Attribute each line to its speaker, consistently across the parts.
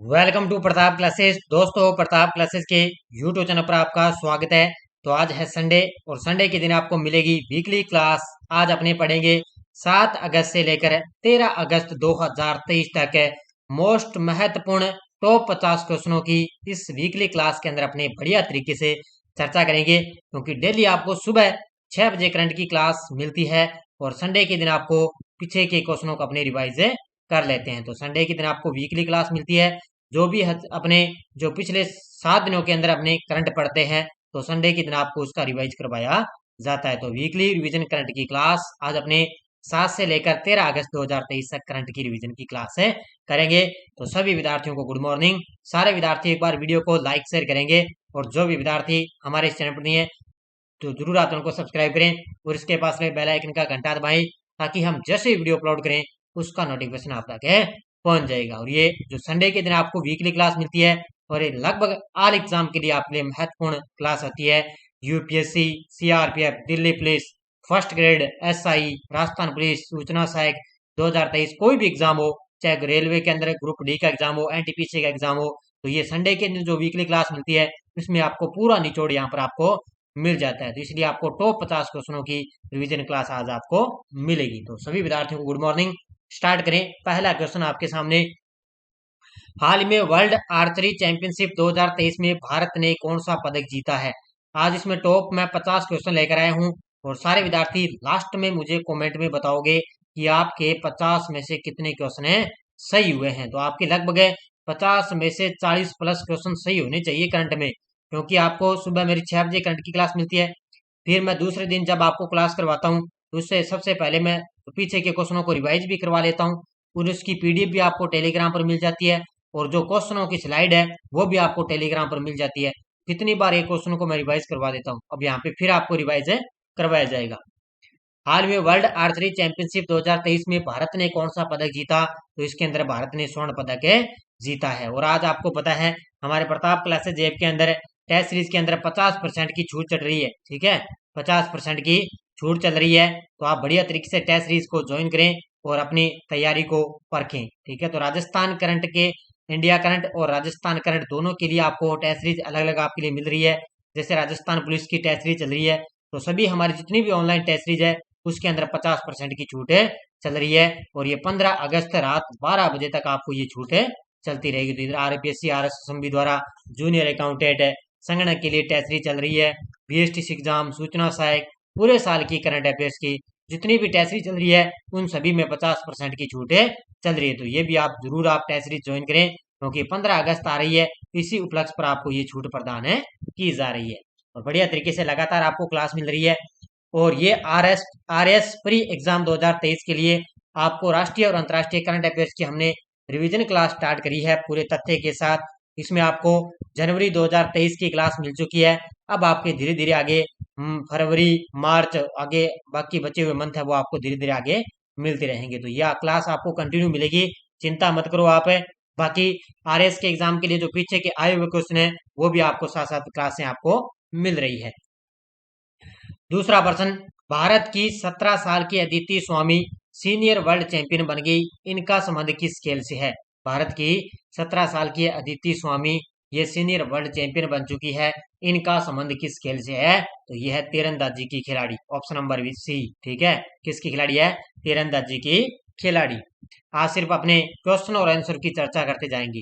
Speaker 1: Welcome to Pratap classes. दोस्तों, Pratap classes के YouTube channel पर आपका स्वागत है। तो आज है संडे और संडे के दिन आपको मिलेगी वीकली क्लास। आज अपने पढ़ेंगे 7 अगस्त से लेकर 13 अगस्त 2023 तक मोस्ट महत्वपूर्ण टॉप 50 क्वेश्चनों की इस वीकली क्लास के अंदर अपने बढ़िया तरीके से चर्चा करेंगे, क्योंकि डेली आपको सुबह 6 बजे करंट की क्लास मिलती है और संडे के दिन आपको पीछे के क्वेश्चनों को अपने रिवाइज कर लेते हैं। तो संडे के दिन आपको वीकली क्लास मिलती है। जो भी अपने जो पिछले 7 दिनों के अंदर अपने करंट पढ़ते हैं, तो संडे के दिन आपको उसका रिवाइज करवाया जाता है। तो वीकली रिवीजन करंट की क्लास आज अपने 7 से लेकर 13 अगस्त 2023 तक करंट की रिवीजन की क्लास है करेंगे। तो सभी विद्यार्थियों को गुड मॉर्निंग। सारे विद्यार्थी एक बार वीडियो को लाइक शेयर करेंगे, और जो भी विद्यार्थी हमारे इस चैनल पर नहीं है तो जरूर आप उनको सब्सक्राइब करें और इसके पास में बेल आइकन का घंटा दबाएं, ताकि हम जैसे ही वीडियो अपलोड करें उसका नोटिफिकेशन आप तक पहुंच जाएगा। और ये जो संडे के दिन आपको वीकली क्लास मिलती है, और ये लगभग ऑल एग्जाम के लिए आपके लिए महत्वपूर्ण क्लास होती है। UPSC, CRPF, Delhi police, first grade, SI, Rajasthan police, सूचना सहायक 2023, कोई भी एग्जाम हो, चाहे रेलवे के अंदर ग्रुप डी का एग्जाम हो, एनटीपीसी का एग्जाम हो, तो ये संडे के दिन जो वीकली क्लास मिलती है इसमें आपको पूरा निचोड़ यहाँ पर आपको मिल जाता है। तो इसलिए आपको टॉप 50 क्वेश्चनों की रिवीजन क्लास आज आपको मिलेगी। तो सभी विद्यार्थियों को गुड मॉर्निंग। स्टार्ट करें। पहला क्वेश्चन आपके सामने, हाल में वर्ल्ड आर्चरी चैंपियनशिप 2023 में भारत ने कौन सा पदक जीता है? आज इसमें टॉप मैं 50 क्वेश्चन लेकर आया हूं, और सारे विद्यार्थी लास्ट में मुझे कमेंट में बताओगे कि आपके 50 में से कितने क्वेश्चन सही हुए हैं। तो आपके लगभग 50 में से 40 प्लस क्वेश्चन सही होने चाहिए करंट में, क्योंकि आपको सुबह मेरी 6 बजे करंट की क्लास मिलती है। फिर मैं दूसरे दिन जब आपको क्लास करवाता हूँ, तो उससे सबसे पहले मैं पीछे के क्वेश्चनों को रिवाइज भी करवा लेता हूँ, और उसकी पीडीएफ भी आपको टेलीग्राम पर मिल जाती है, और जो क्वेश्चनों की स्लाइड है वो भी आपको टेलीग्राम पर मिल जाती है। कितनी बार एक क्वेश्चन को मैं रिवाइज करवा देता हूँ, अब यहाँ पे फिर आपको रिवाइज करवाया जाएगा। हाल में वर्ल्ड आर्चरी चैंपियनशिप 2023 में भारत ने कौन सा पदक जीता? तो इसके अंदर भारत ने स्वर्ण पदक जीता है। और आज आपको पता है हमारे प्रताप क्लासेज ऐप के अंदर टेस्ट सीरीज के अंदर 50% की छूट चल रही है। ठीक है, 50% की छूट चल रही है। तो आप बढ़िया तरीके से टेस्ट सीरीज को ज्वाइन करें और अपनी तैयारी को परखें। ठीक है, तो राजस्थान करंट के, इंडिया करंट और राजस्थान करंट दोनों के लिए आपको टेस्ट सीरीज अलग अलग आपके लिए मिल रही है। जैसे राजस्थान पुलिस की टेस्ट सीरीज चल रही है, तो सभी हमारी जितनी भी ऑनलाइन टेस्ट सीरीज है उसके अंदर 50% की छूट चल रही है। और ये 15 अगस्त रात 12 बजे तक आपको ये छूट चलती रहेगी। तो इधर आरपीएससी आरएसएसबी द्वारा जूनियर अकाउंटेंट संगणक के लिए टेस्ट सीरीज चल रही है। बीएसटी एग्जाम, सूचना सहायक, पूरे साल की करंट अफेयर्स की जितनी भी टेस्ट सीरीज चल रही है उन सभी में 50% की छूट चल रही है। तो ये भी आप जरूर आप टेस्ट सीरीज ज्वाइन करें, क्योंकि 15 अगस्त आ रही है, इसी उपलक्ष्य पर आपको ये छूट प्रदान की जा रही है। और बढ़िया तरीके से लगातार आपको क्लास मिल रही है। और ये आर एस प्री एग्जाम 2023 के लिए आपको राष्ट्रीय और अंतर्राष्ट्रीय करंट अफेयर्स की हमने रिवीजन क्लास स्टार्ट करी है पूरे तथ्य के साथ। इसमें आपको जनवरी 2023 की क्लास मिल चुकी है। अब आपके धीरे धीरे आगे फरवरी, मार्च, आगे बाकी बचे हुए मंथ है वो आपको धीरे धीरे आगे मिलते रहेंगे। तो यह क्लास आपको कंटिन्यू मिलेगी, चिंता मत करो आप। बाकी आरएस के एग्जाम के लिए जो पीछे के आए हुए क्वेश्चन है वो भी आपको साथ साथ क्लासें आपको मिल रही है। दूसरा प्रश्न, भारत की 17 साल की अदिति स्वामी सीनियर वर्ल्ड चैंपियन बन गई, इनका संबंध किस खेल से है? भारत की 17 साल की अदिति स्वामी ये सीनियर वर्ल्ड चैंपियन बन चुकी है, इनका संबंध किस खेल से है? तो यह है तीरंदाजी की खिलाड़ी, ऑप्शन नंबर सी। ठीक है, किसकी खिलाड़ी है? तीरंदाजी की खिलाड़ी। आज सिर्फ अपने क्वेश्चन और आंसर की चर्चा करते जाएंगे।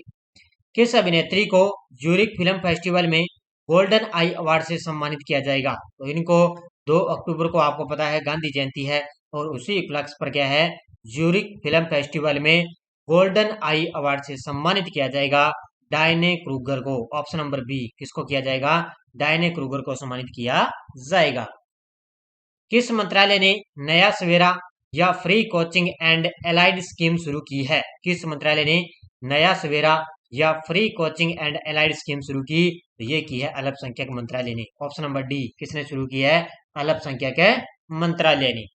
Speaker 1: किस अभिनेत्री को ज्यूरिक फिल्म फेस्टिवल में गोल्डन आई अवार्ड से सम्मानित किया जाएगा? तो इनको 2 अक्टूबर को आपको पता है गांधी जयंती है, और उसी उपलक्ष्य पर क्या है, ज्यूरिक फिल्म फेस्टिवल में गोल्डन आई अवार्ड से सम्मानित किया जाएगा डायने क्रूगर को। ऑप्शन नंबर बी, किसको किया जाएगा? डायने क्रूगर को सम्मानित किया जाएगा। किस मंत्रालय ने नया सवेरा या free coaching and allied scheme शुरू की है? किस मंत्रालय ने नया सवेरा या free coaching and allied scheme शुरू की? तो ये की है अल्पसंख्यक मंत्रालय ने। ऑप्शन नंबर डी, किसने शुरू की है? अल्पसंख्यक मंत्रालय ने।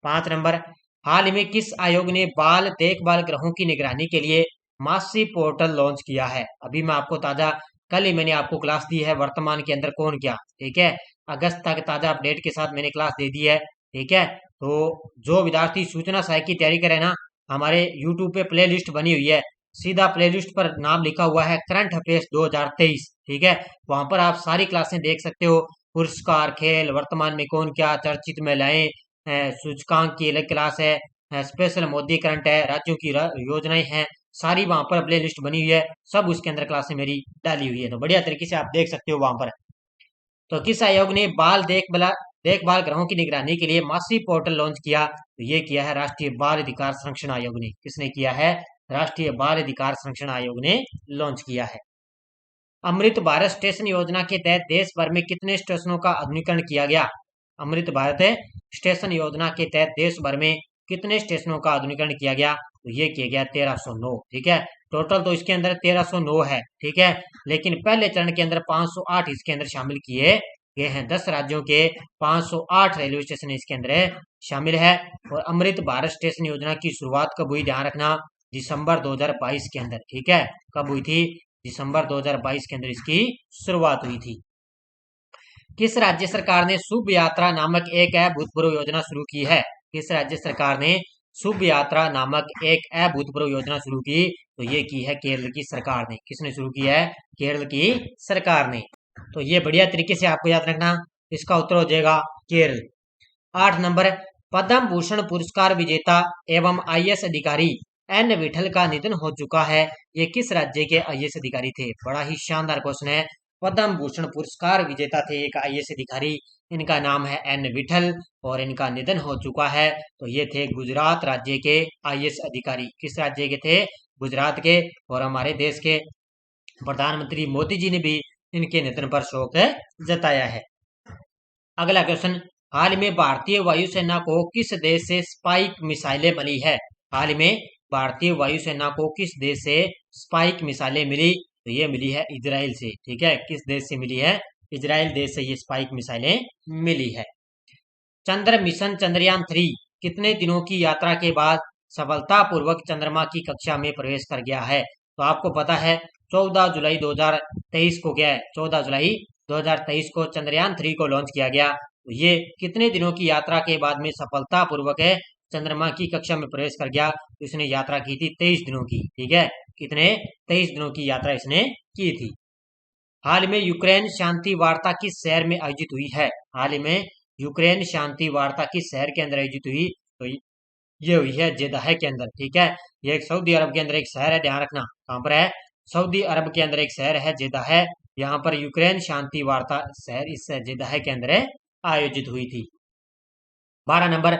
Speaker 1: 5 नंबर, हाल में किस आयोग ने बाल देखभाल गृहों की निगरानी के लिए मासी पोर्टल लॉन्च किया है? अभी मैं आपको ताजा, कल ही मैंने आपको क्लास दी है वर्तमान के अंदर कौन क्या। ठीक है, अगस्त तक ताजा अपडेट के साथ मैंने क्लास दे दी है। ठीक है, तो जो विद्यार्थी सूचना सहायक की तैयारी करे ना, हमारे यूट्यूब पे प्ले लिस्ट बनी हुई है, सीधा प्लेलिस्ट पर नाम लिखा हुआ है करंट अफेयर्स 2023, ठीक है। वहां पर आप सारी क्लासें देख सकते हो। पुरस्कार, खेल, वर्तमान में कौन क्या, चर्चित महिलाएं, सूचकांक की अलग क्लास है, स्पेशल मोदी करंट है, राज्यों की योजनाएं हैं, सारी वहां पर प्ले लिस्ट बनी हुई है। सब उसके अंदर क्लासें मेरी डाली हुई है, तो बढ़िया तरीके से आप देख सकते हो वहां पर। तो किस आयोग ने बाल देखभाल गृहों की निगरानी के लिए मासिक पोर्टल लॉन्च किया? तो ये किया है राष्ट्रीय बाल अधिकार संरक्षण आयोग ने। किसने किया है? राष्ट्रीय बाल अधिकार संरक्षण आयोग ने लॉन्च किया है। अमृत भारत स्टेशन योजना के तहत देश भर में कितने स्टेशनों का आधुनिकीकरण किया गया? अमृत भारत स्टेशन योजना के तहत देश भर में कितने स्टेशनों का आधुनिकीकरण किया गया? तो ये किया गया 1309, ठीक है। टोटल तो इसके अंदर 1309 है, ठीक है, लेकिन पहले चरण के अंदर 508 इसके अंदर शामिल किए गए हैं। 10 राज्यों के 508 रेलवे स्टेशन इसके अंदर शामिल है। और अमृत भारत स्टेशन योजना की शुरुआत कब हुई? ध्यान रखना, दिसंबर 2022 के अंदर, ठीक है। कब हुई थी? दिसंबर 2022 के अंदर इसकी शुरुआत हुई थी। किस राज्य सरकार ने शुभ यात्रा नामक एक अभूतपूर्व योजना शुरू की है? किस राज्य सरकार ने शुभ यात्रा नामक एक अभूतपूर्व योजना शुरू की? तो ये की है केरल की सरकार ने। किसने शुरू की है? केरल की सरकार ने। तो ये बढ़िया तरीके से आपको याद रखना, इसका उत्तर हो जाएगा केरल। 8 नंबर, पद्म भूषण पुरस्कार विजेता एवं आईएएस अधिकारी एन विठल का निधन हो चुका है। ये किस राज्य के आईएएस अधिकारी थे? बड़ा ही शानदार क्वेश्चन है। पद्म भूषण पुरस्कार विजेता थे एक आईएएस अधिकारी, इनका नाम है एन विठल और इनका निधन हो चुका है। तो ये थे गुजरात राज्य के आईएएस अधिकारी। किस राज्य के थे? गुजरात के। और हमारे देश के प्रधानमंत्री मोदी जी ने भी इनके निधन पर शोक जताया है। अगला क्वेश्चन, हाल में भारतीय वायुसेना को किस देश से स्पाइक मिसाइलें मिली है? हाल में भारतीय वायुसेना को किस देश से स्पाइक मिसाइलें मिली? तो ये मिली है इजराइल से, ठीक है। किस देश से मिली है? इजराइल देश से ये स्पाइक मिसाइलें मिली है। चंद्र मिशन चंद्रयान 3 कितने दिनों की यात्रा के बाद सफलतापूर्वक चंद्रमा की कक्षा में प्रवेश कर गया है? तो आपको पता है 14 जुलाई 2023 को क्या है? 14 जुलाई 2023 को चंद्रयान 3 को लॉन्च किया गया। तो ये कितने दिनों की यात्रा के बाद में सफलतापूर्वक चंद्रमा की कक्षा में प्रवेश कर गया? तो इसने यात्रा की थी 23 दिनों की, ठीक है। कितने? 23 दिनों की यात्रा इसने की थी। हाल में यूक्रेन शांति वार्ता किस शहर में आयोजित हुई है? हाल में यूक्रेन शांति वार्ता किस शहर के अंदर आयोजित हुई? तो ये हुई है जेदाह के अंदर, ठीक है। ये एक सऊदी अरब के अंदर एक शहर है, ध्यान रखना। कहाँ पर है? सऊदी अरब के अंदर एक शहर है जेदाह। यहाँ पर यूक्रेन शांति वार्ता शहर इस जेदाह के अंदर आयोजित हुई थी। 12 नंबर,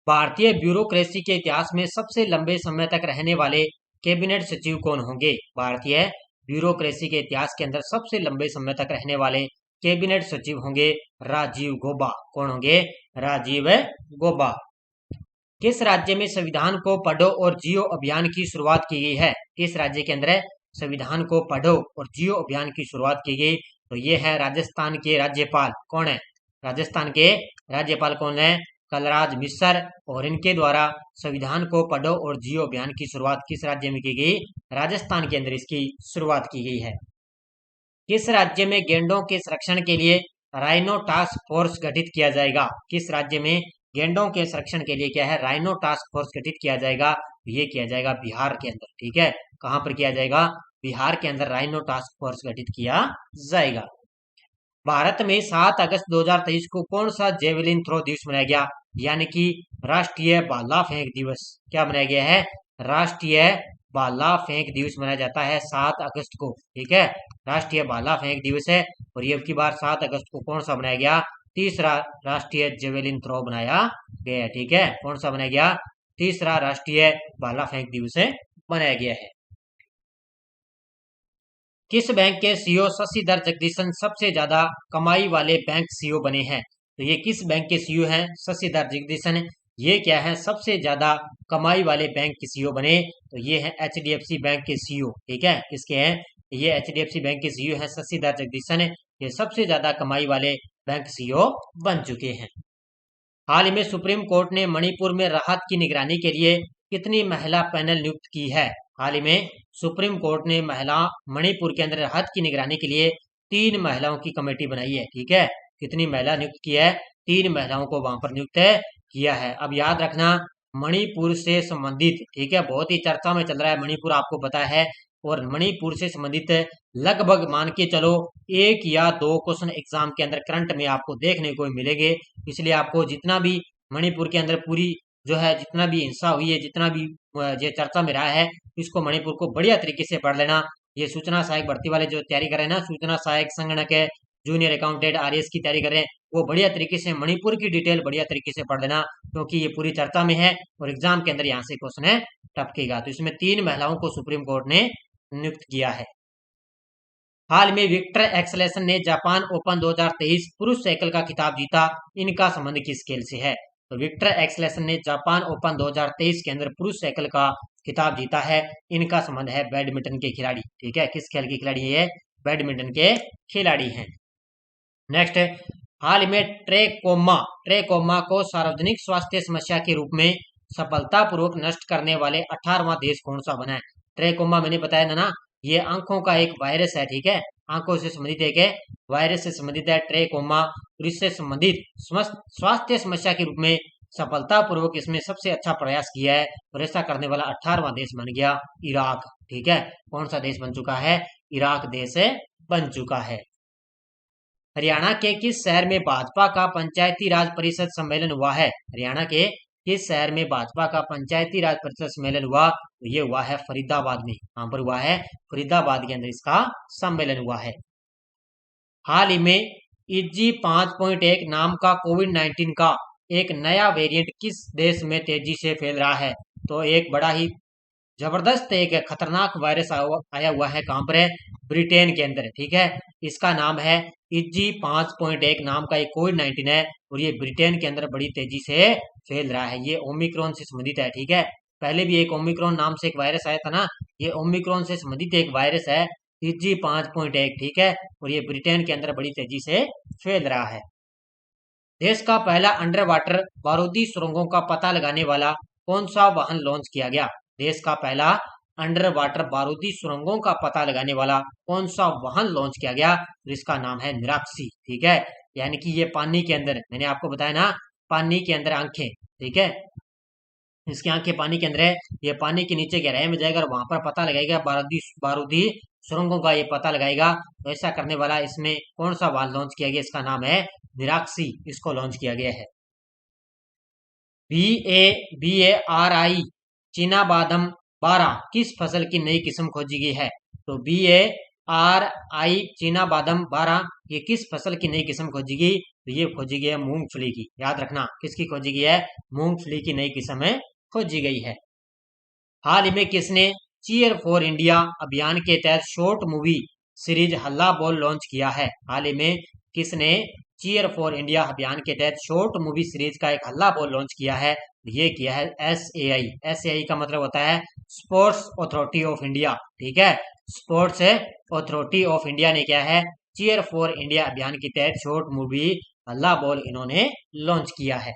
Speaker 1: भारतीय ब्यूरोक्रेसी के इतिहास में सबसे लंबे समय तक रहने वाले कैबिनेट सचिव कौन होंगे? भारतीय ब्यूरोक्रेसी के इतिहास के अंदर सबसे लंबे समय तक रहने वाले कैबिनेट सचिव होंगे राजीव गौबा। कौन होंगे? राजीव गौबा। किस राज्य में संविधान को पढ़ो और जियो अभियान की शुरुआत की गई है? किस राज्य के अंदर संविधान को पढ़ो और जियो अभियान की शुरुआत की गई? तो ये है राजस्थान के राज्यपाल। कौन है? राजस्थान के राज्यपाल कौन है? कलराज मिश्र। और इनके द्वारा संविधान को पढ़ो और जियो अभियान की शुरुआत किस राज्य में की गई? राजस्थान के अंदर इसकी शुरुआत की गई है। किस राज्य में गैंडों के संरक्षण के लिए राइनो टास्क फोर्स गठित किया जाएगा? किस राज्य में गैंडों के संरक्षण के लिए क्या है? राइनो टास्क फोर्स गठित किया जाएगा। ये किया जाएगा बिहार के अंदर, ठीक है। कहां पर किया जाएगा? बिहार के अंदर राइनो टास्क फोर्स गठित किया जाएगा। भारत में 7 अगस्त 2023 को कौन सा जेवलिन थ्रो दिवस मनाया गया? यानी कि राष्ट्रीय भाला फेंक दिवस। क्या मनाया गया है? राष्ट्रीय भाला फेंक दिवस मनाया जाता है 7 अगस्त को, ठीक है। राष्ट्रीय भाला फेंक दिवस है। और ये की बार 7 अगस्त को कौन सा बनाया गया? तीसरा राष्ट्रीय जेवलिन थ्रो बनाया गया, ठीक है। कौन सा बनाया गया? तीसरा राष्ट्रीय भाला फेंक दिवस बनाया गया है। किस बैंक के सीईओ शशिधर जगदीशन सबसे ज्यादा कमाई वाले बैंक सीईओ बने हैं? तो ये किस बैंक के सीईओ हैं? शशिधर जगदीशन। ये क्या है? सबसे ज्यादा कमाई वाले बैंक के सीईओ बने। तो ये है एचडीएफसी बैंक के सीईओ, ठीक है। किसके हैं? ये एचडीएफसी बैंक के सीईओ हैं शशिधर जगदीशन। ये सबसे ज्यादा कमाई वाले बैंक सीईओ बन चुके हैं। हाल में सुप्रीम कोर्ट ने मणिपुर में राहत की निगरानी के लिए कितनी महिला पैनल नियुक्त की है? हाल में सुप्रीम कोर्ट ने मणिपुर के अंदर राहत की निगरानी के लिए 3 महिलाओं की कमेटी बनाई है, ठीक है। कितनी महिला नियुक्त की है? 3 महिलाओं को वहां पर नियुक्त किया है। अब याद रखना, मणिपुर से संबंधित, ठीक है, बहुत ही चर्चा में चल रहा है मणिपुर, आपको पता है। और मणिपुर से संबंधित लगभग मान के चलो 1 या 2 क्वेश्चन एग्जाम के अंदर करंट में आपको देखने को मिलेंगे। इसलिए आपको जितना भी मणिपुर के अंदर पूरी जो है जितना भी हिंसा हुई है, जितना भी ये चर्चा में रहा है, इसको मणिपुर को बढ़िया तरीके से पढ़ लेना। ये सूचना सहायक भर्ती वाले जो तैयारी कर रहे हैं ना, सूचना सहायक संगणक है, जूनियर अकाउंटेंट आरएएस की तैयारी कर रहे हैं, वो बढ़िया तरीके से मणिपुर की डिटेल बढ़िया तरीके से पढ़ लेना, क्योंकि ये पूरी चर्चा में है और एग्जाम के अंदर यहाँ से क्वेश्चन है टपकेगा। तो इसमें 3 महिलाओं को सुप्रीम कोर्ट ने नियुक्त किया है। हाल में विक्टर एक्सेलेसन ने जापान ओपन 2023 पुरुष साइकिल का खिताब जीता, इनका संबंध किस खेल से है? तो विक्टर एक्सेलेसन ने जापान ओपन 2023 के अंदर पुरुष साइकिल का खिताब जीता है, इनका संबंध है बैडमिंटन के खिलाड़ी, ठीक है। किस खेल के खिलाड़ी है? बैडमिंटन के खिलाड़ी हैं। नेक्स्ट, हाल में ट्रेकोमा को सार्वजनिक स्वास्थ्य समस्या के रूप में सफलतापूर्वक नष्ट करने वाले 18वां देश कौन सा बना है? ट्रेकोमा मैंने बताया था ना, ये आंखों का एक वायरस है, ठीक है, आंखों से संबंधित एक वायरस से संबंधित है ट्रेकोमा, और इससे संबंधित स्वास्थ्य समस्या के रूप में सफलतापूर्वक इसमें सबसे अच्छा प्रयास किया है, और ऐसा करने वाला 18वां देश बन गया इराक, ठीक है। कौन सा देश बन चुका है? इराक देश बन चुका है। हरियाणा के किस शहर में भाजपा का पंचायती राज परिषद सम्मेलन हुआ है? हरियाणा के किस शहर में भाजपा का पंचायती राज परिषद सम्मेलन हुआ? तो ये हुआ है फरीदाबाद में। कहां पर हुआ है? फरीदाबाद के अंदर इसका सम्मेलन हुआ है। हाल ही में इजी 5.1 नाम का कोविड-19 का एक नया वेरिएंट किस देश में तेजी से फैल रहा है? तो एक बड़ा ही जबरदस्त एक खतरनाक वायरस आया हुआ है, कहां पर है? ब्रिटेन के अंदर, ठीक है। इसका नाम है इजी 5.1 नाम का एक कोविड-19 है, और ये ब्रिटेन के अंदर बड़ी तेजी से फैल रहा है। ये ओमिक्रॉन से संबंधित है, ठीक है। पहले भी एक ओमिक्रॉन नाम से एक वायरस आया था ना, ये ओमिक्रॉन से संबंधित एक वायरस है इजी 5.1, ठीक है, और ये ब्रिटेन के अंदर बड़ी तेजी से फैल रहा है। देश का पहला अंडर वाटर बारूदी सुरंगों का पता लगाने वाला कौन सा वाहन लॉन्च किया गया? देश का पहला अंडर वाटर बारूदी सुरंगों का पता लगाने वाला कौन सा वाहन लॉन्च किया गया? जिसका नाम है निराक्षी, ठीक है। यानी कि ये पानी के अंदर, मैंने आपको बताया ना, पानी के अंदर आंखें, ठीक है, इसकी आंखें पानी के अंदर है, ये पानी के नीचे गहराई में जाएगा और वहां पर पता लगाएगा, बारूदी सुरंगों का ये पता लगाएगा। तो ऐसा करने वाला इसमें कौन सा वाहन लॉन्च किया गया? इसका नाम है निराक्षी, इसको लॉन्च किया गया है। BARI चीना बादाम 12 किस फसल की नई किस्म खोजी गई है? तो BARI चीना बादाम 12 ये किस फसल की नई किस्म खोजी गई? तो ये खोजी गई है मूंगफली की। याद रखना, किसकी खोजी गई है? मूंगफली की नई किस्म है खोजी गई है। हाल ही में किसने चीयर फॉर इंडिया अभियान के तहत शॉर्ट मूवी सीरीज हल्ला बोल लॉन्च किया है? हाल ही में किसने चीयर फॉर इंडिया अभियान के तहत शॉर्ट मूवी सीरीज का एक हल्ला बोल लॉन्च किया है? ये किया है SAI। SAI का मतलब होता है स्पोर्ट्स अथॉरिटी ऑफ इंडिया, ठीक है। स्पोर्ट्स अथॉरिटी ऑफ इंडिया ने क्या है? चीयर फॉर इंडिया अभियान के तहत शॉर्ट मूवी हल्ला बोल इन्होंने लॉन्च किया है।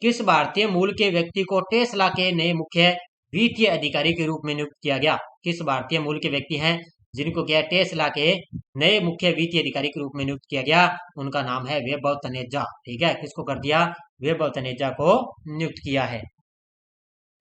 Speaker 1: किस भारतीय मूल के व्यक्ति को टेस्ला के नए मुख्य वित्तीय अधिकारी के रूप में नियुक्त किया गया? किस भारतीय मूल के व्यक्ति हैं जिनको क्या टेस्ला के नए मुख्य वित्तीय अधिकारी के रूप में नियुक्त किया गया? उनका नाम है वैभव तनेजा, ठीक है। किसको कर दिया? वैभव तनेजा को नियुक्त किया है।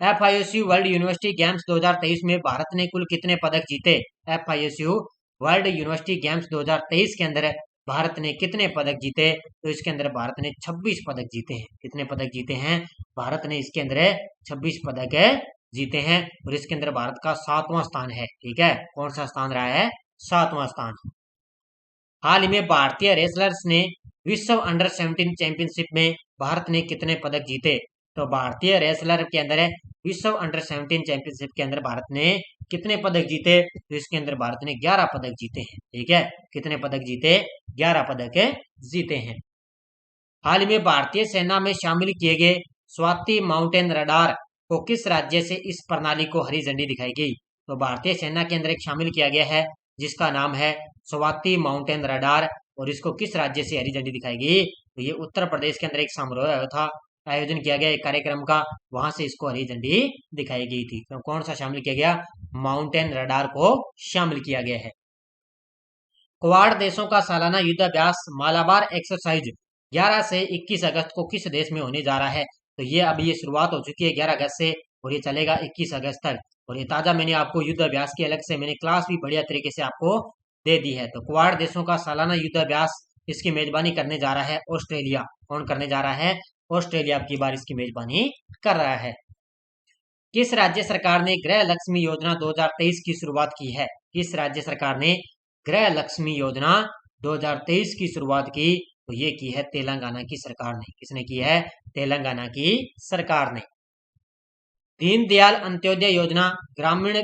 Speaker 1: FISU वर्ल्ड यूनिवर्सिटी गेम्स 2023 में भारत ने कुल कितने पदक जीते? FISU वर्ल्ड यूनिवर्सिटी गेम्स 2023 के अंदर भारत ने कितने पदक जीते? तो इसके अंदर भारत ने 26 पदक जीते हैं। कितने पदक जीते हैं? भारत ने इसके अंदर 26 पदक जीते हैं, और इसके अंदर भारत का 7वां स्थान है, ठीक है। कौन सा स्थान रहा है? 7वां स्थान। हाल ही में भारतीय रेसलर्स ने विश्व अंडर 17 चैंपियनशिप में भारत ने कितने पदक जीते? तो भारतीय रेसलर के अंदर विश्व अंडर 17 चैंपियनशिप के अंदर भारत ने कितने पदक जीते? तो इसके अंदर भारत ने 11 पदक जीते हैं, ठीक है। कितने पदक जीते? 11 पदक जीते हैं। हाल ही में भारतीय सेना में शामिल किए गए स्वाति माउंटेन रडार को किस राज्य से इस प्रणाली को हरी झंडी दिखाई गई? तो भारतीय सेना के अंदर एक शामिल किया गया है जिसका नाम है स्वाति माउंटेन रडार, और इसको किस राज्य से हरी झंडी दिखाई गई? तो ये उत्तर प्रदेश के अंदर एक समारोह था, आयोजन किया गया एक कार्यक्रम का, वहां से इसको हरी झंडी दिखाई गई थी। तो कौन सा शामिल किया गया? माउंटेन रडार को शामिल किया गया है। क्वाड देशों का सालाना युद्धाभ्यास मालाबार एक्सरसाइज 11 से 21 अगस्त को किस देश में होने जा रहा है? तो ये अभी ये शुरुआत हो चुकी है 11 अगस्त से और ये चलेगा 21 अगस्त तक। और ये ताज़ा मैंने आपको युद्ध अभ्यास की अलग से मैंने क्लास भी बढ़िया तरीके से आपको दे दी है। तो क्वाड देशों का सालाना युद्ध अभ्यास, इसकी मेजबानी करने जा रहा है ऑस्ट्रेलिया। कौन करने जा रहा है? ऑस्ट्रेलिया अब की बार इसकी मेजबानी कर रहा है। किस राज्य सरकार ने गृह लक्ष्मी योजना 2023 की शुरुआत की है? किस राज्य सरकार ने गृह लक्ष्मी योजना 2023 की शुरुआत की? तो ये की है तेलंगाना की सरकार ने। किसने की है? तेलंगाना की सरकार ने। दीनदयाल अंत्योदय योजना ग्रामीण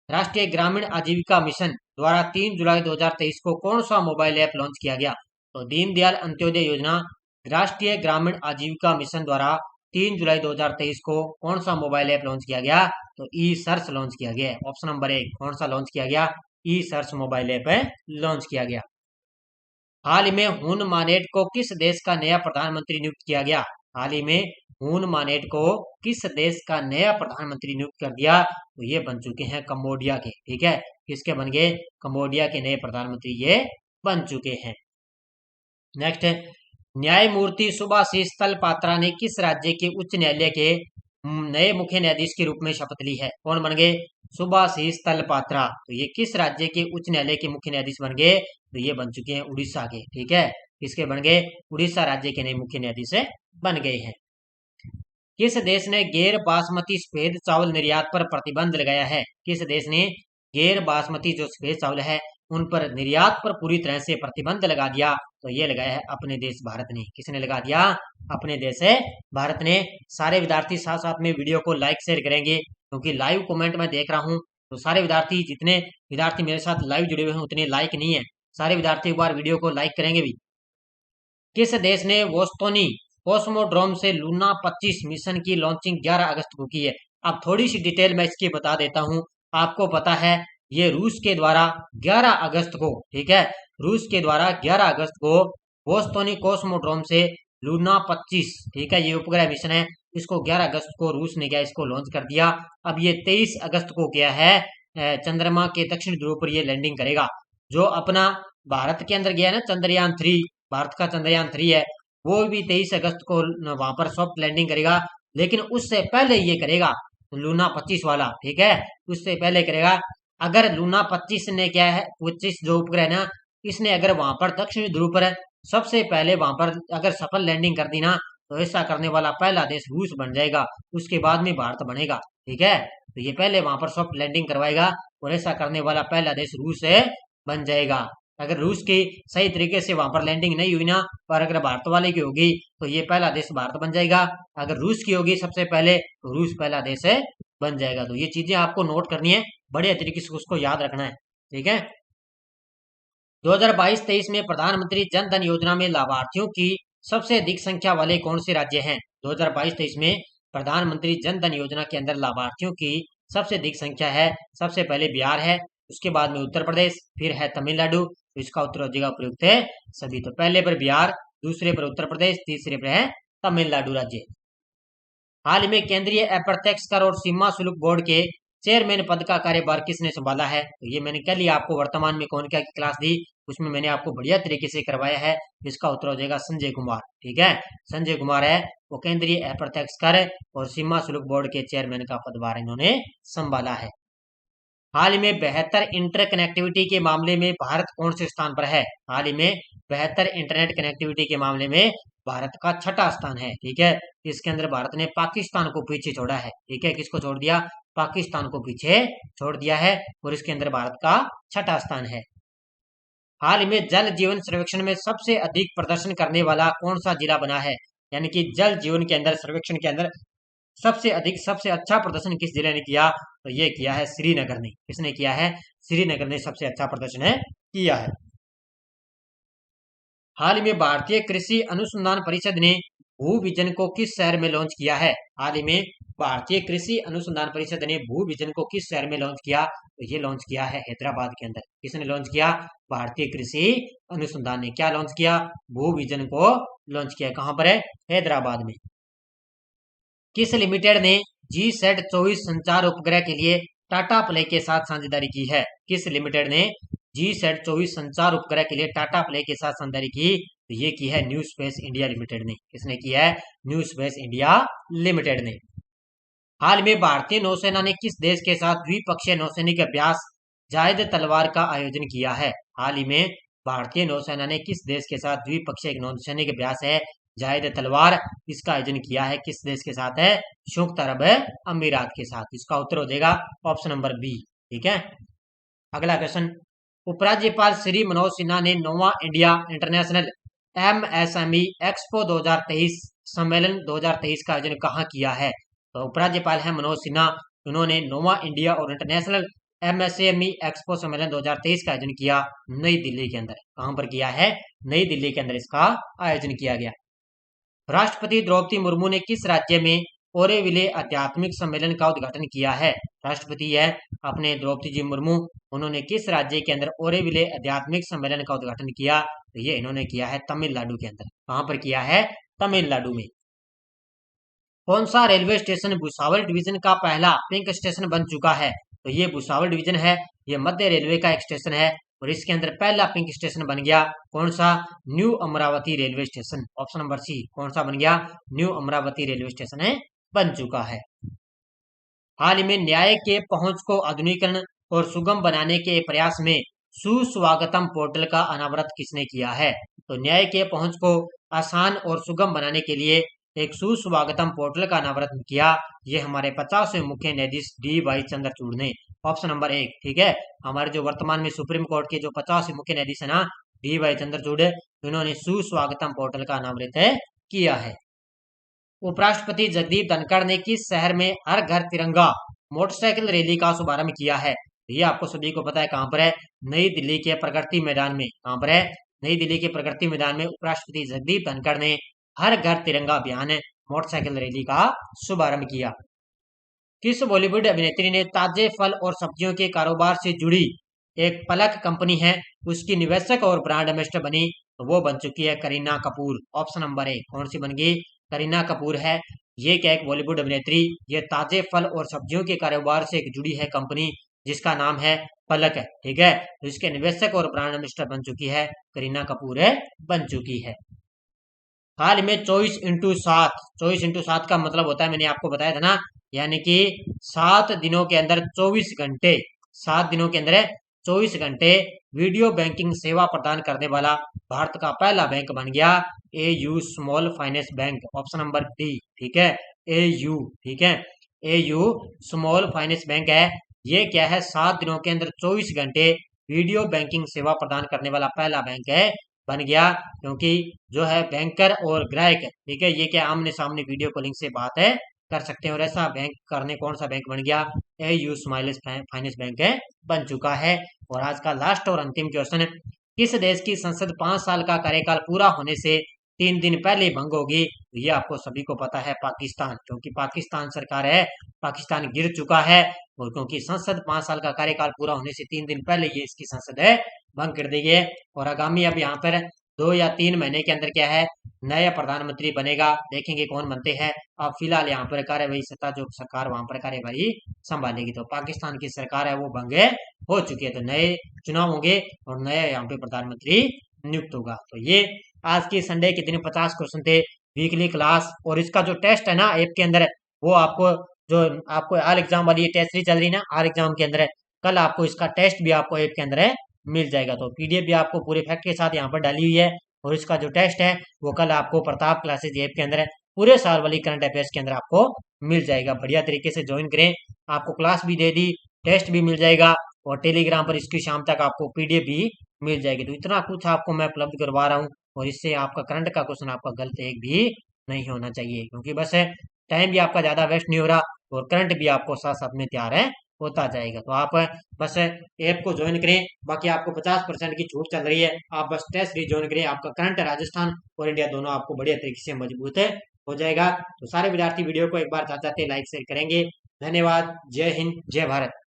Speaker 1: राष्ट्रीय ग्रामीण आजीविका मिशन द्वारा 3 जुलाई 2023 को कौन सा मोबाइल ऐप लॉन्च किया गया? तो दीनदयाल अंत्योदय योजना राष्ट्रीय ग्रामीण आजीविका मिशन द्वारा 3 जुलाई 2023 को कौन सा मोबाइल ऐप लॉन्च किया गया? तो ई सर्च लॉन्च किया गया। ऑप्शन नंबर 1 कौन सा लॉन्च किया गया? ई सर्च मोबाइल ऐप लॉन्च किया गया। हाल ही में हुन मानेट को किस देश का नया प्रधानमंत्री नियुक्त किया गया? हाल ही में हुन मानेट को किस देश का नया प्रधानमंत्री नियुक्त कर दिया? तो ये बन चुके हैं कंबोडिया के। ठीक है, किसके बन गए? कंबोडिया के नए प्रधानमंत्री ये बन चुके हैं। नेक्स्ट, न्यायमूर्ति सुभाषिष तलपात्रा ने किस राज्य के उच्च न्यायालय के नए मुख्य न्यायाधीश के रूप में शपथ ली है? कौन बन गए? सुभाषिष तलपात्रा। तो ये किस राज्य के उच्च न्यायालय के मुख्य न्यायाधीश बन गए? तो ये बन चुके हैं उड़ीसा के। ठीक है, किसके बन गए? उड़ीसा राज्य के नए मुख्य न्यायाधीश बन गए हैं। किस देश ने गैर बासमती सफेद चावल निर्यात पर प्रतिबंध लगाया है? किस देश ने गैर बासमती जो सफेद चावल है उन पर निर्यात पर पूरी तरह से प्रतिबंध लगा दिया? तो ये लगाया है अपने देश भारत ने। किसने लगा दिया? अपने देश है भारत ने। सारे विद्यार्थी साथ साथ में वीडियो को लाइक शेयर करेंगे, क्योंकि लाइव कमेंट में देख रहा हूं तो सारे विद्यार्थी, जितने विद्यार्थी मेरे साथ लाइव जुड़े हुए हैं उतने लाइक नहीं है। सारे विद्यार्थी एक बार वीडियो को लाइक करेंगे भी। किस देश ने वोस्तोनी कॉस्मोड्रोम से लूना 25 मिशन की लॉन्चिंग 11 अगस्त को की है? अब थोड़ी सी डिटेल मैं इसकी बता देता हूं। आपको पता है ये रूस के द्वारा 11 अगस्त को, ठीक है, रूस के द्वारा 11 अगस्त को वोस्तोनी कॉस्मोड्रोम से लूना 25, ठीक है, ये उपग्रह मिशन है, इसको 11 अगस्त को रूस ने क्या इसको लॉन्च कर दिया। अब ये 23 अगस्त को क्या है चंद्रमा के दक्षिण ध्रुव पर ये लैंडिंग करेगा। जो अपना भारत के अंदर गया है ना चंद्रयान 3, भारत का चंद्रयान 3 है, वो भी 23 अगस्त को वहां पर सॉफ्ट लैंडिंग करेगा। लेकिन उससे पहले ये करेगा लूना 25 वाला, ठीक है, उससे पहले करेगा। अगर लूना 25 ने क्या है 25 जो उपग्रह ना, इसने अगर वहां पर दक्षिणी ध्रुव पर सबसे पहले वहां पर अगर सफल लैंडिंग कर दी ना, तो ऐसा करने वाला पहला देश रूस बन जाएगा। उसके बाद में भारत बनेगा। ठीक है, तो ये पहले वहां पर सॉफ्ट लैंडिंग करवाएगा और ऐसा करने वाला पहला देश रूस बन जाएगा। अगर रूस की सही तरीके से वहां पर लैंडिंग नहीं हुई ना, और अगर भारत वाले की होगी तो ये पहला देश भारत बन जाएगा। अगर रूस की होगी सबसे पहले तो रूस पहला देश बन जाएगा। तो ये चीजें आपको नोट करनी है, बढ़िया तरीके से उसको याद रखना है। ठीक है, 2022-23 में प्रधानमंत्री जन धन योजना में लाभार्थियों की सबसे अधिक संख्या वाले कौन से राज्य हैं? 2022-23 में प्रधानमंत्री जन धन योजना के अंदर लाभार्थियों की सबसे अधिक संख्या है, सबसे पहले बिहार है, उसके बाद में उत्तर प्रदेश, फिर है तमिलनाडु। तो इसका उत्तर हो जाएगा उपयुक्त है सभी। तो पहले पर बिहार, दूसरे पर उत्तर प्रदेश, तीसरे पर है तमिलनाडु राज्य। हाल ही में केंद्रीय अप्रत्यक्ष कर और सीमा शुल्क बोर्ड के चेयरमैन पद का कार्यभार किसने संभाला है? तो ये मैंने कल ही आपको वर्तमान में कौन क्या की क्लास दी, उसमें मैंने आपको बढ़िया तरीके से करवाया है। इसका उत्तर हो जाएगा संजय कुमार। ठीक है, संजय कुमार है वो केंद्रीय अप्रत्यक्ष कर और सीमा शुल्क बोर्ड के चेयरमैन का पदभार इन्होंने संभाला है। हाल ही में बेहतर इंटर कनेक्टिविटी के मामले में भारत कौन से स्थान पर है? हाल ही में बेहतर इंटरनेट कनेक्टिविटी के मामले में भारत का 6ठा स्थान है। ठीक है, इसके अंदर भारत ने पाकिस्तान को पीछे छोड़ा है। ठीक है, किसको छोड़ दिया? पाकिस्तान को पीछे छोड़ दिया है और इसके अंदर भारत का 6ठा स्थान है। हाल ही में जल जीवन सर्वेक्षण में सबसे अधिक प्रदर्शन करने वाला कौन सा जिला बना है? यानी कि जल जीवन के अंदर सर्वेक्षण के अंदर सबसे अधिक सबसे अच्छा प्रदर्शन किस जिले ने किया? तो ये किया है श्रीनगर ने। किसने किया है? श्रीनगर ने सबसे अच्छा प्रदर्शन किया है। हाल ही में भारतीय कृषि अनुसंधान परिषद ने भू विजन को किस शहर में लॉन्च किया है? हाल ही में भारतीय कृषि अनुसंधान परिषद ने भू विजन को किस शहर में लॉन्च किया? तो ये लॉन्च किया है हैदराबाद के अंदर। किसने लॉन्च किया? भारतीय कृषि अनुसंधान ने क्या लॉन्च किया? भू विजन को लॉन्च किया। कहां पर है? हैदराबाद में। किस लिमिटेड ने GSAT-24 संचार उपग्रह के लिए टाटा प्ले के साथ साझेदारी की है? किस लिमिटेड ने GSAT-24 संचार उपग्रह के लिए टाटा प्ले के साथ साझेदारी की? तो ये की है न्यू स्पेस इंडिया लिमिटेड ने। किसने की है? न्यू स्पेस इंडिया लिमिटेड ने। हाल में भारतीय नौसेना ने किस देश के साथ द्विपक्षीय नौसैनिक अभ्यास जायद तलवार का आयोजन किया है? हाल ही में भारतीय नौसेना ने किस देश के साथ द्विपक्षीय नौसैनिक अभ्यास है जायद तलवार, इसका आयोजन किया है? किस देश के साथ है? संयुक्त अरब अमीरात के साथ। इसका उत्तर हो जाएगा ऑप्शन नंबर बी। ठीक है, अगला क्वेश्चन। उपराज्यपाल श्री मनोज सिन्हा ने नोवा इंडिया इंटरनेशनल MSME एक्सपो 2023 सम्मेलन 2023 का आयोजन कहाँ किया है? तो उपराज्यपाल है मनोज सिन्हा, उन्होंने नोवा इंडिया और इंटरनेशनल MSME एक्सपो सम्मेलन 2023 का आयोजन किया नई दिल्ली के अंदर। कहां पर किया है? नई दिल्ली के अंदर इसका आयोजन किया गया। राष्ट्रपति द्रौपदी मुर्मू ने किस राज्य में ओरेविले आध्यात्मिक सम्मेलन का उद्घाटन किया है? राष्ट्रपति है अपने द्रौपदी जी मुर्मू, उन्होंने किस राज्य के अंदर ओरेविले आध्यात्मिक सम्मेलन का उद्घाटन किया? तो ये इन्होंने किया है तमिलनाडु के अंदर। कहां पर किया है? तमिलनाडु में। कौन सा रेलवे स्टेशन भुसावल डिवीजन का पहला पिंक स्टेशन बन चुका है? तो ये भुसावल डिवीजन है, ये मध्य रेलवे का एक स्टेशन है और इसके अंदर पहला पिंक स्टेशन बन गया। कौन सा? New Amaravati railway station. Option number C. कौन सा बन गया? न्यू अमरावती रेलवे स्टेशन है बन चुका है। हाल ही में न्याय के पहुंच को आधुनिकीकरण और सुगम बनाने के प्रयास में सुस्वागतम पोर्टल का अनावरण किसने किया है? तो न्याय के पहुंच को आसान और सुगम बनाने के लिए एक सुस्वागतम पोर्टल का अनावरण किया, ये हमारे 50वें मुख्य न्यायाधीश DY चंद्रचूड़ ने। Option number 1। ठीक है, हमारे जो वर्तमान में सुप्रीम कोर्ट के जो 50वें मुख्य न्यायाधीश है ना, DY चंद्रचूड़, उन्होंने सुस्वागतम पोर्टल का अनावरण किया है। उपराष्ट्रपति जगदीप धनखड़ ने किस शहर में हर घर तिरंगा मोटरसाइकिल रैली का शुभारंभ किया है? ये आपको सभी को पता है कहां पर है? नई दिल्ली के प्रगति मैदान में। कहां पर है? नई दिल्ली के प्रगति मैदान में उपराष्ट्रपति जगदीप धनखड़ ने हर घर तिरंगा अभियान मोटरसाइकिल रैली का शुभारंभ किया। किस बॉलीवुड अभिनेत्री ने ताजे फल और सब्जियों के कारोबार से जुड़ी एक पलक कंपनी है, उसकी निवेशक और ब्रांड एम्बेसडर बनी? तो वो बन चुकी है करीना कपूर। Option number 1। कौन सी बन गई? करीना कपूर है। ये क्या एक बॉलीवुड अभिनेत्री, ये ताजे फल और सब्जियों के कारोबार से जुड़ी है कंपनी जिसका नाम है पलक है। ठीक है, तो इसके निवेशक और ब्रांड एम्बेसडर बन चुकी है करीना कपूर है बन चुकी है। हाल में 24x7, 24x7 का मतलब होता है, मैंने आपको बताया था ना, यानी कि 7 दिनों के अंदर 24 घंटे, 7 दिनों के अंदर 24 घंटे वीडियो बैंकिंग सेवा प्रदान करने वाला भारत का पहला बैंक बन गया AU small finance bank. Option number D. ठीक है, AU। ठीक है, AU स्मॉल फाइनेंस बैंक है। ये क्या है? 7 दिनों के अंदर 24 घंटे वीडियो बैंकिंग सेवा प्रदान करने वाला पहला बैंक है बन गया, क्योंकि जो है बैंकर और ग्राहक, ठीक है, ये क्या आमने सामने वीडियो कॉलिंग से बात है कर सकते हैं। और ऐसा बैंक करने कौन सा बैंक बन गया? AU स्मॉल फाइनेंस बैंक है बन चुका है। और आज का लास्ट और अंतिम क्वेश्चन, किस देश की संसद 5 साल का कार्यकाल पूरा होने से 3 दिन पहले भंग होगी? ये आपको सभी को पता है, पाकिस्तान, क्योंकि पाकिस्तान सरकार है, पाकिस्तान गिर चुका है और क्योंकि संसद 5 साल का कार्यकाल पूरा होने से 3 दिन पहले ये इसकी संसद है भंग कर दी गई है। और आगामी अब यहाँ पर 2 या 3 महीने के अंदर क्या है, नया प्रधानमंत्री बनेगा, देखेंगे कौन बनते हैं। अब फिलहाल यहाँ पर कार्यवाही सत्ता जो सरकार वहां पर कार्यवाही संभालेगी, तो पाकिस्तान की सरकार है वो भंग हो चुकी है, तो नए चुनाव होंगे और नया यहाँ पे प्रधानमंत्री नियुक्त होगा। तो ये आज की संडे के दिन 50 क्वेश्चन थे वीकली क्लास। और इसका जो टेस्ट है ना ऐप के अंदर, वो आपको जो आपको आल एग्जाम वाली टेस्ट सीरीज चल रही ना, आल एग्जाम के अंदर कल आपको इसका टेस्ट भी आपको ऐप के अंदर मिल जाएगा। तो PDF भी आपको पूरे फैक्ट के साथ यहाँ पर डाली हुई है और इसका जो टेस्ट है वो कल आपको प्रताप क्लासेज ऐप के अंदर पूरे साल वाली करंट अफेयर्स के अंदर आपको मिल जाएगा। बढ़िया तरीके से ज्वाइन करें, आपको क्लास भी दे दी, टेस्ट भी मिल जाएगा और टेलीग्राम पर इसकी शाम तक आपको PDF भी मिल जाएगी। तो इतना कुछ आपको मैं उपलब्ध करवा रहा हूँ और इससे आपका करंट का क्वेश्चन आपका गलत एक भी नहीं होना चाहिए, क्योंकि बस टाइम भी आपका ज्यादा वेस्ट नहीं हो रहा और करंट भी आपको साथ साथ में तैयार है होता जाएगा। तो आप बस ऐप को ज्वाइन करें, बाकी आपको 50% की छूट चल रही है, आप बस टेस्ट भी ज्वाइन करें, आपका करंट राजस्थान और इंडिया दोनों आपको बढ़िया तरीके से मजबूत हो जाएगा। तो सारे विद्यार्थी वीडियो को एक बार चाहते लाइक शेयर करेंगे। धन्यवाद। जय हिंद, जय भारत।